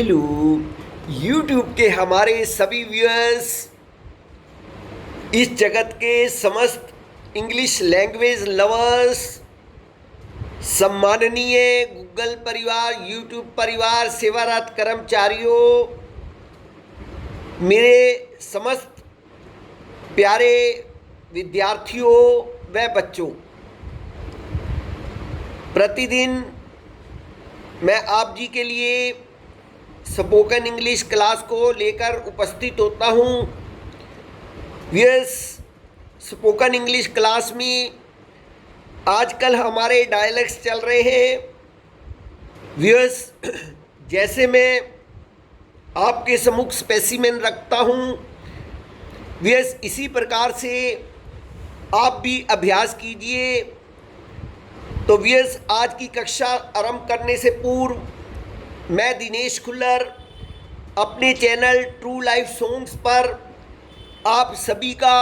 Hello YouTube के हमारे सभी व्यूअर्स, इस जगत के समस्त इंग्लिश लैंग्वेज लवर्स, सम्माननीय गूगल परिवार, यूट्यूब परिवार, सेवारत कर्मचारियों, मेरे समस्त प्यारे विद्यार्थियों व बच्चों, प्रतिदिन मैं आप जी के लिए स्पोकन इंग्लिश क्लास को लेकर उपस्थित होता हूँ। यस, स्पोकन इंग्लिश क्लास में आजकल हमारे डायलेक्ट्स चल रहे हैं। व्यूअर्स, जैसे मैं आपके सम्मुख स्पेसिमेन रखता हूँ, व्यूअर्स इसी प्रकार से आप भी अभ्यास कीजिए। तो व्यूअर्स, आज की कक्षा आरंभ करने से पूर्व मैं दिनेश खुल्लर अपने चैनल ट्रू लाइफ सॉन्ग्स पर आप सभी का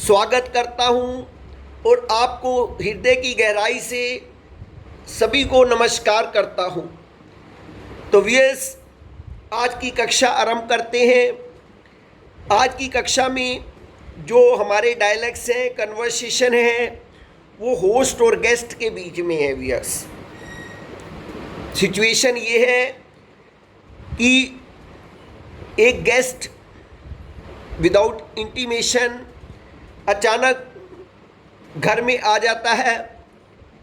स्वागत करता हूं और आपको हृदय की गहराई से सभी को नमस्कार करता हूं। तो व्यूअर्स, आज की कक्षा आरंभ करते हैं। आज की कक्षा में जो हमारे डायलॉग्स हैं, कन्वर्सेशन है, वो होस्ट और गेस्ट के बीच में है। व्यूअर्स, सिचुएशन ये है कि एक गेस्ट विदाउट इंटीमेशन अचानक घर में आ जाता है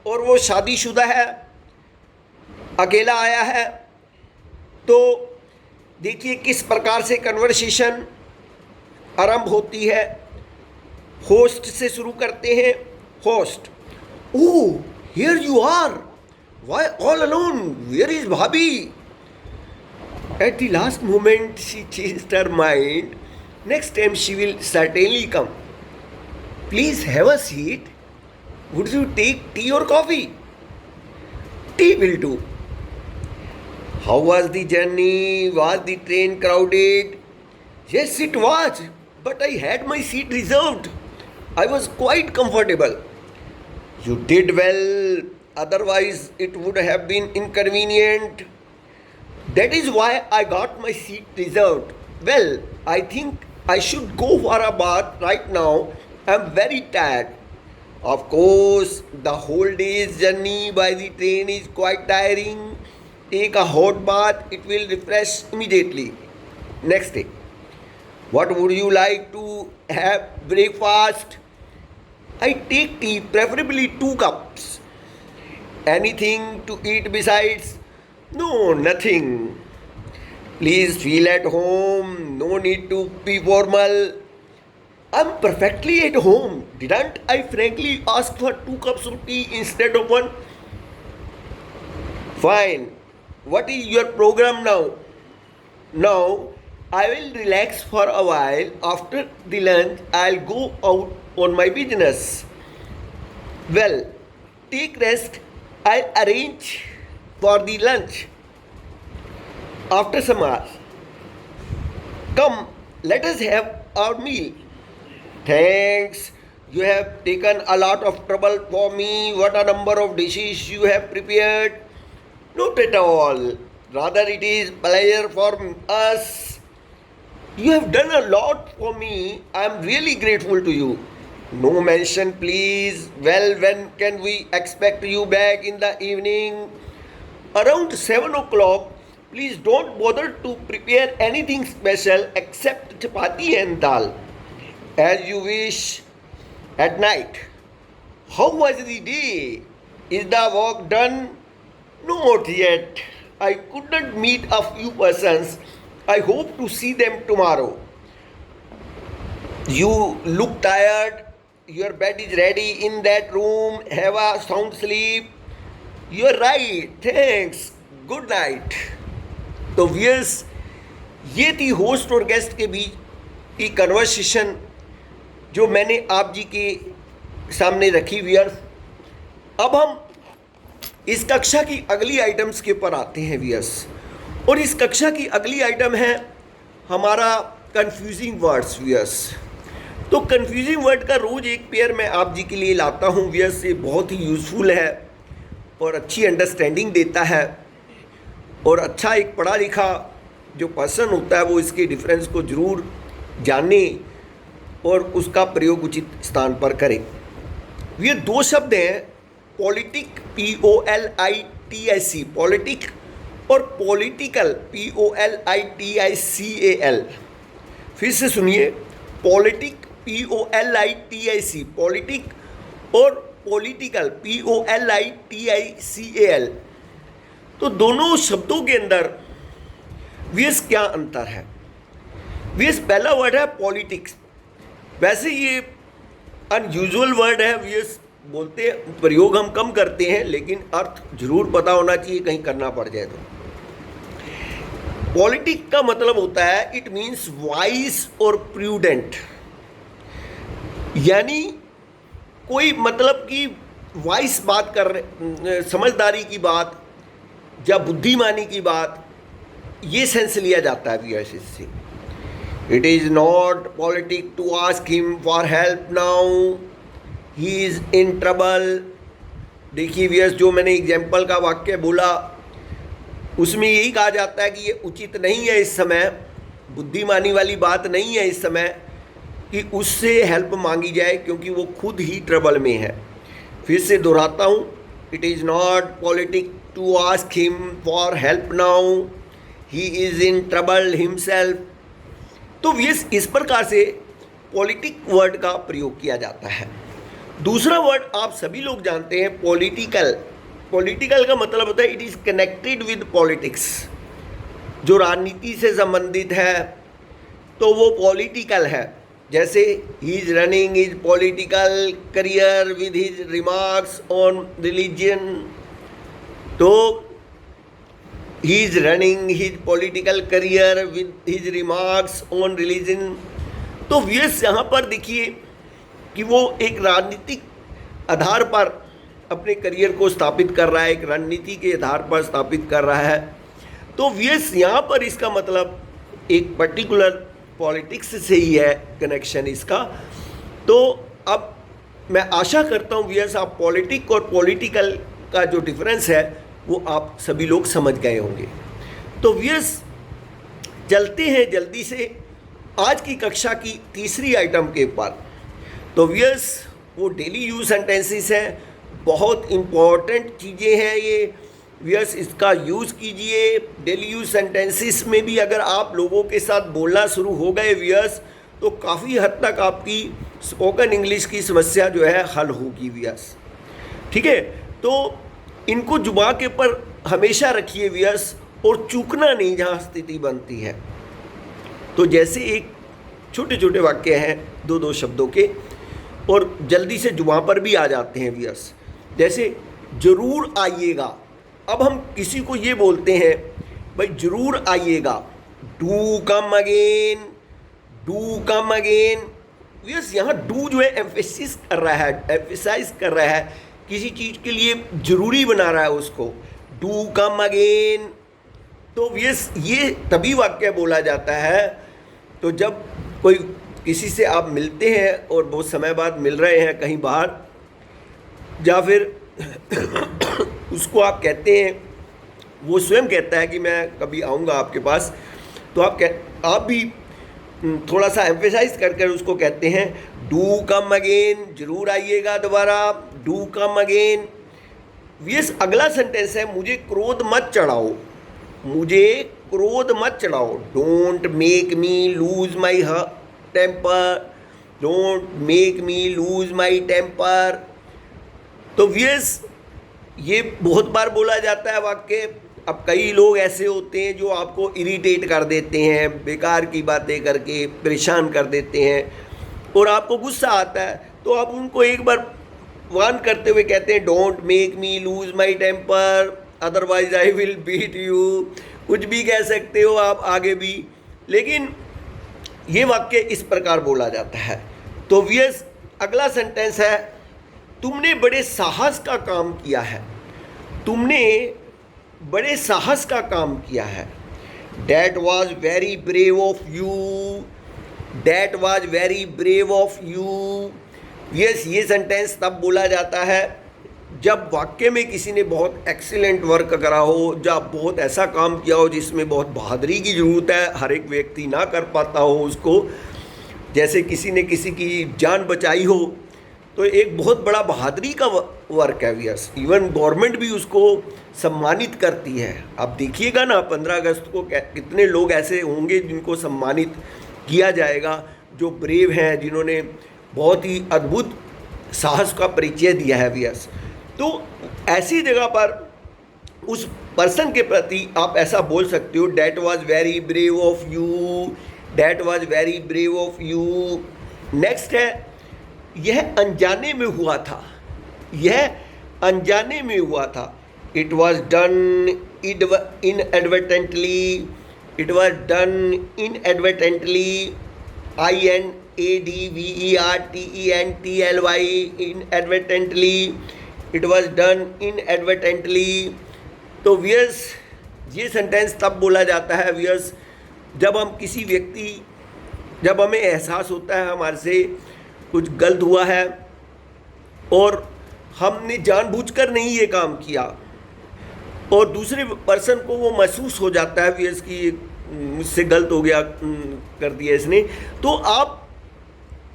और वो शादीशुदा है, अकेला आया है। तो देखिए किस प्रकार से कन्वर्सेशन आरंभ होती है। होस्ट से शुरू करते हैं। Host: oh, here you are. Why all alone? Where is Bhabhi? At the last moment, she changed her mind. Next time, she will certainly come. Please have a seat. Would you take tea or coffee? Tea will do. How was the journey? Was the train crowded? Yes, it was. But I had my seat reserved. I was quite comfortable. You did well. Otherwise, it would have been inconvenient. That is why I got my seat reserved. Well, I think I should go for a bath right now. I'm very tired. Of course, the whole day's journey by the train is quite tiring. Take a hot bath, it will refresh immediately. Next day: what would you like to have breakfast? I take tea, preferably 2 cups. Anything to eat besides? No, nothing. Please feel at home. No need to be formal. I'm perfectly at home. Didn't I frankly ask for 2 cups of tea instead of 1? Fine. What is your program now? Now, I will relax for a while. After the lunch, I'll go out on my business. Well, take rest. I'll arrange for the lunch after some hours. Come, let us have our meal. Thanks. You have taken a lot of trouble for me. What a number of dishes you have prepared. Not at all. Rather, it is pleasure for us. You have done a lot for me. I am really grateful to you. No mention, please. Well, when can we expect you back in the evening? Around 7 o'clock. Please don't bother to prepare anything special except chapati and dal. As you wish. At night: how was the day? Is the work done? Not yet. I could not meet a few persons. I hope to see them tomorrow. You look tired. Your bed is ready in that room. Have a sound sleep. You're right. Thanks. Good night. तो viewers, ये थी host और guest के बीच की conversation जो मैंने आप जी के सामने रखी। व्यूअर्स, अब हम इस कक्षा की अगली आइटम्स के ऊपर आते हैं। व्यूअर्स, और इस कक्षा की अगली आइटम है हमारा कंफ्यूजिंग वर्ड्स। व्यूअर्स, तो कंफ्यूजिंग वर्ड का रोज़ एक पेयर मैं आप जी के लिए लाता हूँ। व्यूअर्स, ये बहुत ही यूज़फुल है और अच्छी अंडरस्टैंडिंग देता है। और अच्छा एक पढ़ा लिखा जो पर्सन होता है वो इसके डिफरेंस को ज़रूर जाने और उसका प्रयोग उचित स्थान पर करे। ये दो शब्द हैं, पॉलिटिक POLITIC, पॉलिटिक, और पॉलिटिकल POLITICAL। फिर से सुनिए, पॉलिटिक POLITIC, पॉलिटिक, और पॉलिटिकल POLITICAL। तो दोनों शब्दों के अंदर व्यस क्या अंतर है? व्यस पहला वर्ड है पॉलिटिक्स। वैसे ये अनयूजुअल वर्ड है, व्यस बोलते प्रयोग हम कम करते हैं, लेकिन अर्थ जरूर पता होना चाहिए कहीं करना पड़ जाए तो। पॉलिटिक का मतलब होता है इट मीन्स वाइज और प्रूडेंट, यानी कोई मतलब कि वाइस बात कर रहे, समझदारी की बात या बुद्धिमानी की बात, ये सेंस लिया जाता है व्यूअर्स इससे। It is not politic to ask him for help now, he is in trouble. देखिए व्यूअर्स, जो मैंने एग्जाम्पल का वाक्य बोला उसमें यही कहा जाता है कि ये उचित नहीं है इस समय, बुद्धिमानी वाली बात नहीं है इस समय कि उससे हेल्प मांगी जाए, क्योंकि वो खुद ही ट्रबल में है। फिर से दोहराता हूँ, it is not politic to ask him for help now, he is in trouble himself. तो इस प्रकार से पॉलिटिक वर्ड का प्रयोग किया जाता है। दूसरा वर्ड आप सभी लोग जानते हैं, पॉलिटिकल। पॉलिटिकल का मतलब होता है it is connected with politics, जो राजनीति से संबंधित है तो वो पॉलिटिकल है। जैसे he is running his political career with his remarks on religion, तो he is running his political career with his remarks on religion. तो व्यस यहाँ पर देखिए कि वो एक राजनीतिक आधार पर अपने करियर को स्थापित कर रहा है, एक रणनीति के आधार पर स्थापित कर रहा है। तो व्यस यहाँ पर इसका मतलब एक पर्टिकुलर पॉलिटिक्स से ही है कनेक्शन इसका। तो अब मैं आशा करता हूँ व्यस आप पॉलिटिक और पॉलिटिकल का जो डिफरेंस है वो आप सभी लोग समझ गए होंगे। तो व्यस चलते हैं जल्दी से आज की कक्षा की तीसरी आइटम के ऊपर। तो व्यस वो डेली यूज सेंटेंसेस हैं, बहुत इम्पॉर्टेंट चीज़ें हैं ये। व्यस इसका यूज़ कीजिए डेली यूज सेंटेंसेस में भी। अगर आप लोगों के साथ बोलना शुरू हो गए व्यस, तो काफ़ी हद तक आपकी स्पोकन इंग्लिश की समस्या जो है हल होगी व्यस। ठीक है, तो इनको जुबान के ऊपर हमेशा रखिए व्यस, और चूकना नहीं जहाँ स्थिति बनती है। तो जैसे एक छोटे छोटे वाक्य हैं दो दो शब्दों के, और जल्दी से जुबान पर भी आ जाते हैं व्यस। जैसे ज़रूर आइएगा, अब हम किसी को ये बोलते हैं भाई ज़रूर आइएगा, do come again, do come again. व्यस यहाँ डू जो है एम्फेसिस कर रहा है, एम्फेसाइज कर रहा है, किसी चीज़ के लिए ज़रूरी बना रहा है उसको, डू कम अगेन। तो व्यस ये तभी वाक्य बोला जाता है तो जब कोई किसी से आप मिलते हैं और बहुत समय बाद मिल रहे हैं कहीं बाहर, या फिर उसको आप कहते हैं, वो स्वयं कहता है कि मैं कभी आऊँगा आपके पास, तो आप भी थोड़ा सा एम्फेसाइज कर उसको कहते हैं डू कम अगेन, ज़रूर आइएगा दोबारा, डू कम अगेन। यस, अगला सेंटेंस है मुझे क्रोध मत चढ़ाओ, मुझे क्रोध मत चढ़ाओ, don't make me lose my temper, don't make me lose my temper. तो यस, ये बहुत बार बोला जाता है वाक्य। अब कई लोग ऐसे होते हैं जो आपको इरिटेट कर देते हैं, बेकार की बातें करके परेशान कर देते हैं और आपको गुस्सा आता है, तो आप उनको एक बार वार्न करते हुए कहते हैं don't make me lose my temper otherwise I will beat you. कुछ भी कह सकते हो आप आगे भी, लेकिन ये वाक्य इस प्रकार बोला जाता है। तो व्यस, अगला सेंटेंस है तुमने बड़े साहस का काम किया है, तुमने बड़े साहस का काम किया है। That was very brave of you, that was very brave of you. Yes, ये सेंटेंस तब बोला जाता है जब वाकई में किसी ने बहुत एक्सीलेंट वर्क करा हो, जब बहुत ऐसा काम किया हो जिसमें बहुत बहादुरी की ज़रूरत है, हर एक व्यक्ति ना कर पाता हो उसको, जैसे किसी ने किसी की जान बचाई हो, तो एक बहुत बड़ा बहादुरी का वर्क है व्यूअर्स। इवन गवर्नमेंट भी उसको सम्मानित करती है। आप देखिएगा ना 15 अगस्त को कितने लोग ऐसे होंगे जिनको सम्मानित किया जाएगा, जो ब्रेव हैं, जिन्होंने बहुत ही अद्भुत साहस का परिचय दिया है व्यूअर्स। तो ऐसी जगह पर उस पर्सन के प्रति आप ऐसा बोल सकते हो, that was very brave of you, that was very brave of you. Next है, यह अनजाने में हुआ था, यह अनजाने में हुआ था। It was done inadvertently, it was done inadvertently, INADVERTENTLY, inadvertently, it was done inadvertently. तो व्यूअर्स, ये सेंटेंस तब बोला जाता है व्यूअर्स जब हम किसी व्यक्ति, जब हमें एहसास होता है हमारे से कुछ गलत हुआ है और हमने जानबूझकर नहीं ये काम किया, और दूसरे पर्सन को वो महसूस हो जाता है व्यूअर्स कि मुझसे गलत हो गया, कर दिया इसने, तो आप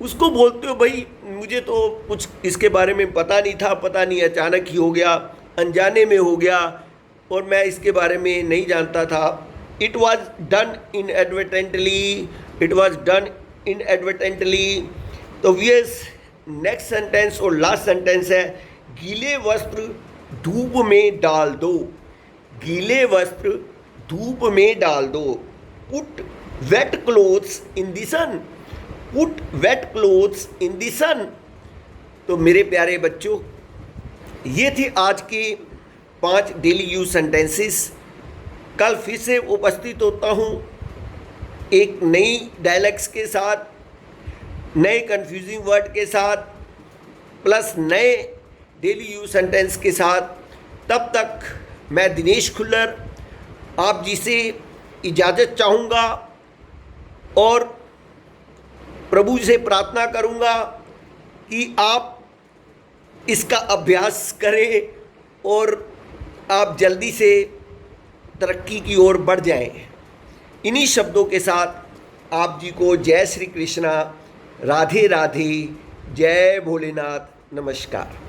उसको बोलते हो, भाई मुझे तो कुछ इसके बारे में पता नहीं था, पता नहीं अचानक ही हो गया, अनजाने में हो गया और मैं इसके बारे में नहीं जानता था। It was done inadvertently, it was done inadvertently. तो व्यूअर्स, नेक्स्ट सेंटेंस और लास्ट सेंटेंस है, गीले वस्त्र धूप में डाल दो, गीले वस्त्र धूप में डाल दो। Put wet clothes in the sun, put wet clothes in the sun. तो मेरे प्यारे बच्चों, ये थी आज के 5 डेली यूज सेंटेंसेस। कल फिर से उपस्थित होता हूँ एक नई डायलॉग्स के साथ, नए कंफ्यूजिंग वर्ड के साथ, प्लस नए डेली यूज सेंटेंस के साथ। तब तक मैं दिनेश खुल्लर आप जी से इजाज़त चाहूँगा और प्रभु से प्रार्थना करूँगा कि आप इसका अभ्यास करें और आप जल्दी से तरक्की की ओर बढ़ जाएं। इन्हीं शब्दों के साथ आप जी को जय श्री कृष्णा, राधे राधे, जय भोलेनाथ, नमस्कार।